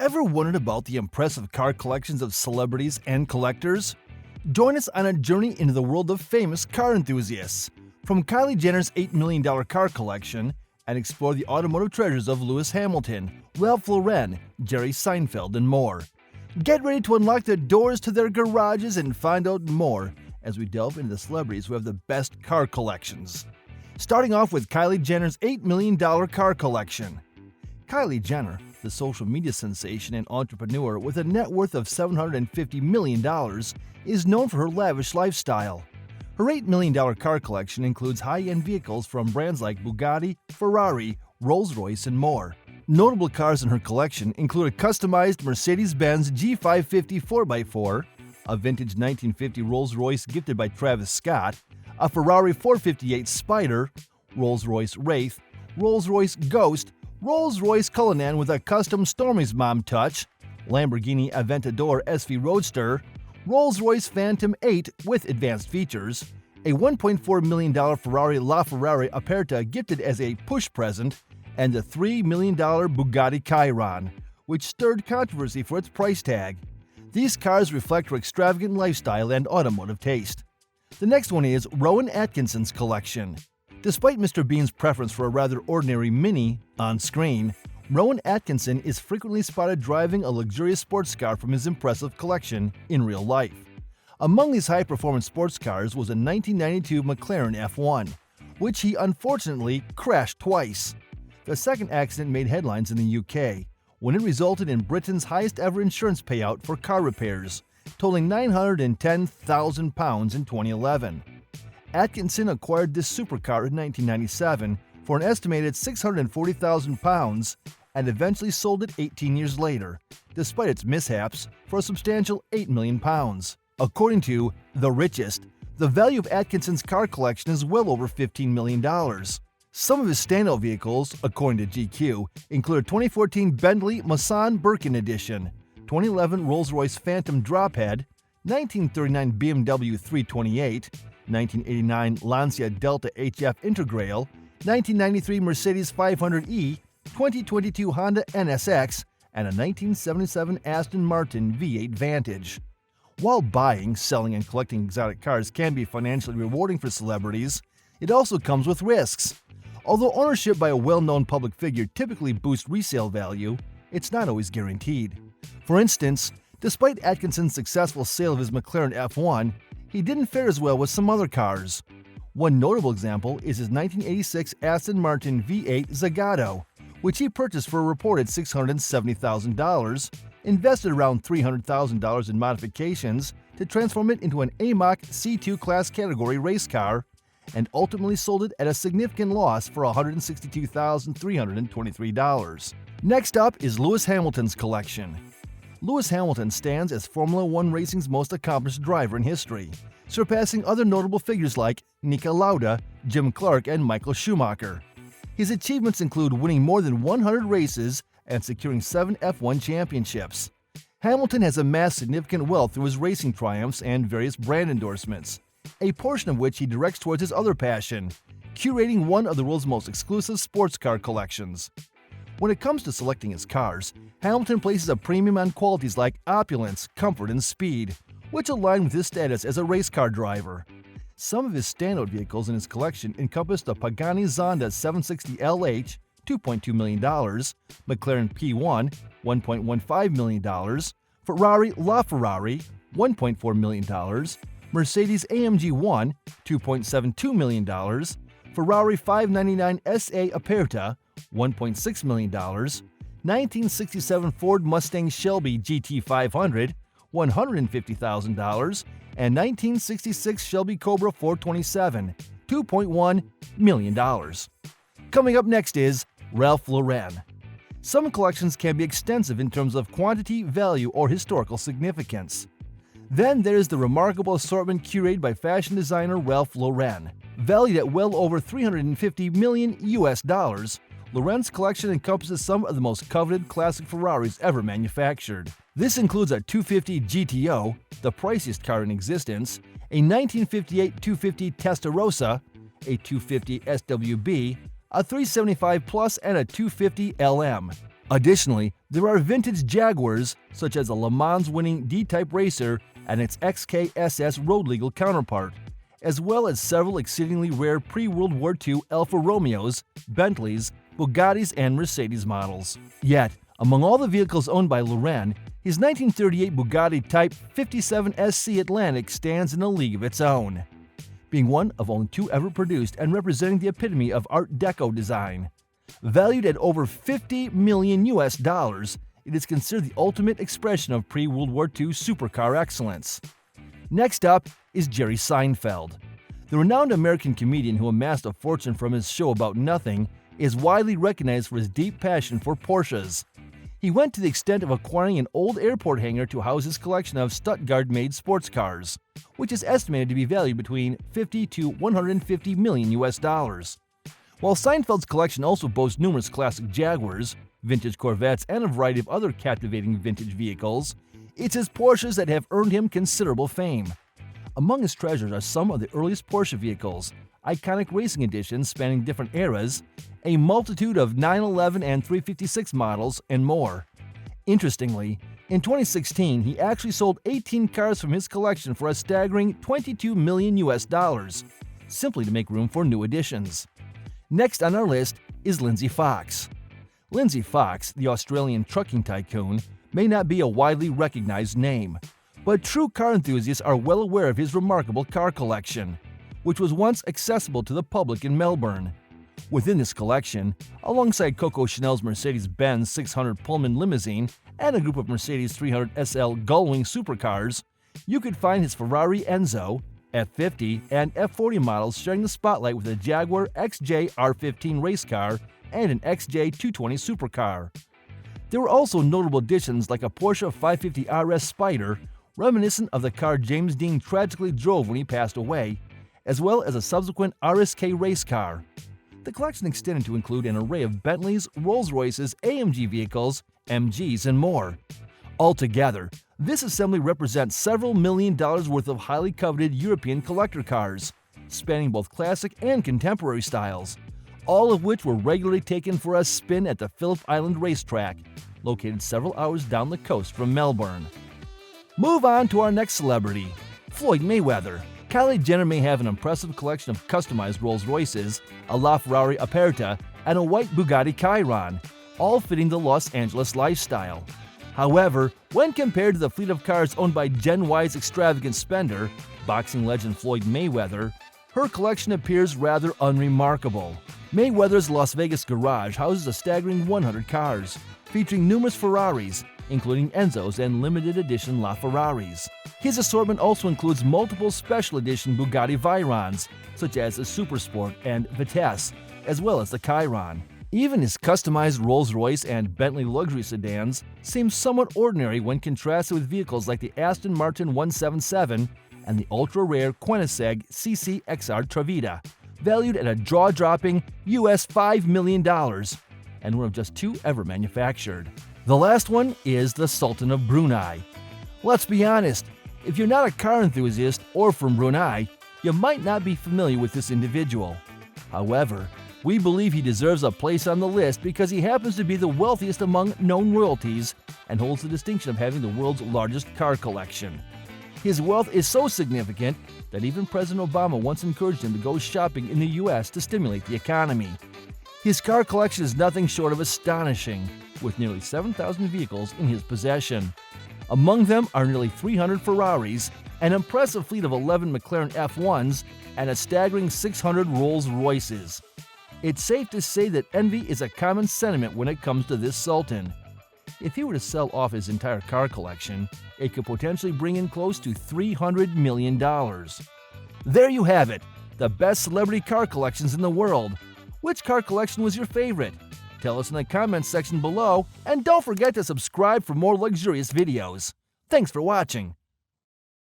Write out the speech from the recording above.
Ever wondered about the impressive car collections of celebrities and collectors? Join us on a journey into the world of famous car enthusiasts. From Kylie Jenner's $8 million car collection, and explore the automotive treasures of Lewis Hamilton, Ralph Lauren, Jerry Seinfeld, and more. Get ready to unlock the doors to their garages and find out more as we delve into the celebrities who have the best car collections. Starting off with Kylie Jenner's $8 million car collection. Kylie Jenner, the social media sensation and entrepreneur with a net worth of $750 million, is known for her lavish lifestyle. Her $8 million car collection includes high-end vehicles from brands like Bugatti, Ferrari, Rolls-Royce, and more. Notable cars in her collection include a customized Mercedes-Benz G550 4x4, a vintage 1950 Rolls-Royce gifted by Travis Scott, a Ferrari 458 Spider, Rolls-Royce Wraith, Rolls-Royce Ghost, Rolls-Royce Cullinan with a custom Stormy's Mom touch, Lamborghini Aventador SV Roadster, Rolls-Royce Phantom 8 with advanced features, a $1.4 million Ferrari LaFerrari Aperta gifted as a push present, and a $3 million Bugatti Chiron, which stirred controversy for its price tag. These cars reflect her extravagant lifestyle and automotive taste. The next one is Rowan Atkinson's collection. Despite Mr. Bean's preference for a rather ordinary Mini on screen, Rowan Atkinson is frequently spotted driving a luxurious sports car from his impressive collection in real life. Among these high-performance sports cars was a 1992 McLaren F1, which he unfortunately crashed twice. The second accident made headlines in the UK, when it resulted in Britain's highest-ever insurance payout for car repairs, totaling £910,000 in 2011. Atkinson acquired this supercar in 1997 for an estimated £640,000 and eventually sold it 18 years later, despite its mishaps, for a substantial £8 million. According to The Richest, the value of Atkinson's car collection is well over $15 million. Some of his standout vehicles, according to GQ, include a 2014 Bentley Masson Birkin Edition, 2011 Rolls-Royce Phantom Drophead, 1939 BMW 328, 1989 Lancia Delta HF Integrail, 1993 Mercedes 500e, 2022 Honda NSX, and a 1977 Aston Martin V8 Vantage. While buying, selling, and collecting exotic cars can be financially rewarding for celebrities, it also comes with risks. Although ownership by a well-known public figure typically boosts resale value, it's not always guaranteed. For instance, despite Atkinson's successful sale of his McLaren F1, he didn't fare as well with some other cars. One notable example is his 1986 Aston Martin V8 Zagato, which he purchased for a reported $670,000, invested around $300,000 in modifications to transform it into an AMOC C2 class category race car, and ultimately sold it at a significant loss for $162,323. Next up is Lewis Hamilton's collection. Lewis Hamilton stands as Formula One racing's most accomplished driver in history, surpassing other notable figures like Niki Lauda, Jim Clark, and Michael Schumacher. His achievements include winning more than 100 races and securing 7 F1 championships. Hamilton has amassed significant wealth through his racing triumphs and various brand endorsements, a portion of which he directs towards his other passion, curating one of the world's most exclusive sports car collections. When it comes to selecting his cars, Hamilton places a premium on qualities like opulence, comfort, and speed, which align with his status as a race car driver. Some of his standout vehicles in his collection encompass the Pagani Zonda 760LH, $2.2 million, McLaren P1, $1.15 million, Ferrari LaFerrari, $1.4 million, Mercedes AMG 1, $2.72 million, Ferrari 599 SA Aperta, $1.6 million, 1967 Ford Mustang Shelby GT 500, $150,000, and 1966 Shelby Cobra 427, $2.1 million. Coming up next is Ralph Lauren. Some collections can be extensive in terms of quantity, value, or historical significance. Then there's the remarkable assortment curated by fashion designer Ralph Lauren. Valued at well over $350 million, Lorenz Collection encompasses some of the most coveted classic Ferraris ever manufactured. This includes a 250 GTO, the priciest car in existence, a 1958 250 Testarossa, a 250 SWB, a 375 Plus, and a 250 LM. Additionally, there are vintage Jaguars, such as a Le Mans-winning D-Type racer and its XKSS road legal counterpart, as well as several exceedingly rare pre-World War II Alfa Romeos, Bentleys, Bugattis, and Mercedes models. Yet, among all the vehicles owned by Lorenz, his 1938 Bugatti Type 57 SC Atlantic stands in a league of its own, being one of only two ever produced and representing the epitome of Art Deco design. Valued at over $50 million, it is considered the ultimate expression of pre-World War II supercar excellence. Next up is Jerry Seinfeld. The renowned American comedian who amassed a fortune from his show about nothing is widely recognized for his deep passion for Porsches. He went to the extent of acquiring an old airport hangar to house his collection of Stuttgart-made sports cars, which is estimated to be valued between $50 to $150 million. While Seinfeld's collection also boasts numerous classic Jaguars, vintage Corvettes, and a variety of other captivating vintage vehicles, it's his Porsches that have earned him considerable fame. Among his treasures are some of the earliest Porsche vehicles, iconic racing editions spanning different eras, a multitude of 911 and 356 models, and more. Interestingly, in 2016, he actually sold 18 cars from his collection for a staggering $22 million, simply to make room for new additions. Next on our list is Lindsay Fox. Lindsay Fox, the Australian trucking tycoon, may not be a widely recognized name, but true car enthusiasts are well aware of his remarkable car collection, which was once accessible to the public in Melbourne. Within this collection, alongside Coco Chanel's Mercedes-Benz 600 Pullman limousine and a group of Mercedes 300 SL Gullwing supercars, you could find his Ferrari Enzo, F50, and F40 models sharing the spotlight with a Jaguar XJ R15 race car and an XJ 220 supercar. There were also notable additions like a Porsche 550 RS Spider, reminiscent of the car James Dean tragically drove when he passed away, as well as a subsequent RSK race car. The collection extended to include an array of Bentleys, Rolls-Royces, AMG vehicles, MGs, and more. Altogether, this assembly represents several $1 million worth of highly coveted European collector cars, spanning both classic and contemporary styles, all of which were regularly taken for a spin at the Phillip Island racetrack, located several hours down the coast from Melbourne. Move on to our next celebrity, Floyd Mayweather. Kylie Jenner may have an impressive collection of customized Rolls-Royces, a LaFerrari Aperta, and a white Bugatti Chiron, all fitting the Los Angeles lifestyle. However, when compared to the fleet of cars owned by Gen Y's extravagant spender, boxing legend Floyd Mayweather, her collection appears rather unremarkable. Mayweather's Las Vegas garage houses a staggering 100 cars, featuring numerous Ferraris, including Enzos and limited edition LaFerraris. His assortment also includes multiple special edition Bugatti Veyrons, such as the Supersport and Vitesse, as well as the Chiron. Even his customized Rolls-Royce and Bentley luxury sedans seem somewhat ordinary when contrasted with vehicles like the Aston Martin 177 and the ultra-rare Koenigsegg CC XR Travita, valued at a jaw-dropping US $5 million, and one of just two ever manufactured. The last one is the Sultan of Brunei. Let's be honest, if you're not a car enthusiast or from Brunei, you might not be familiar with this individual. However, we believe he deserves a place on the list because he happens to be the wealthiest among known royalties and holds the distinction of having the world's largest car collection. His wealth is so significant that even President Obama once encouraged him to go shopping in the U.S. to stimulate the economy. His car collection is nothing short of astonishing, with nearly 7,000 vehicles in his possession. Among them are nearly 300 Ferraris, an impressive fleet of 11 McLaren F1s, and a staggering 600 Rolls-Royces. It's safe to say that envy is a common sentiment when it comes to this Sultan. If he were to sell off his entire car collection, it could potentially bring in close to $300 million. There you have it, the best celebrity car collections in the world. Which car collection was your favorite? Tell us in the comments section below, and don't forget to subscribe for more luxurious videos. Thanks for watching.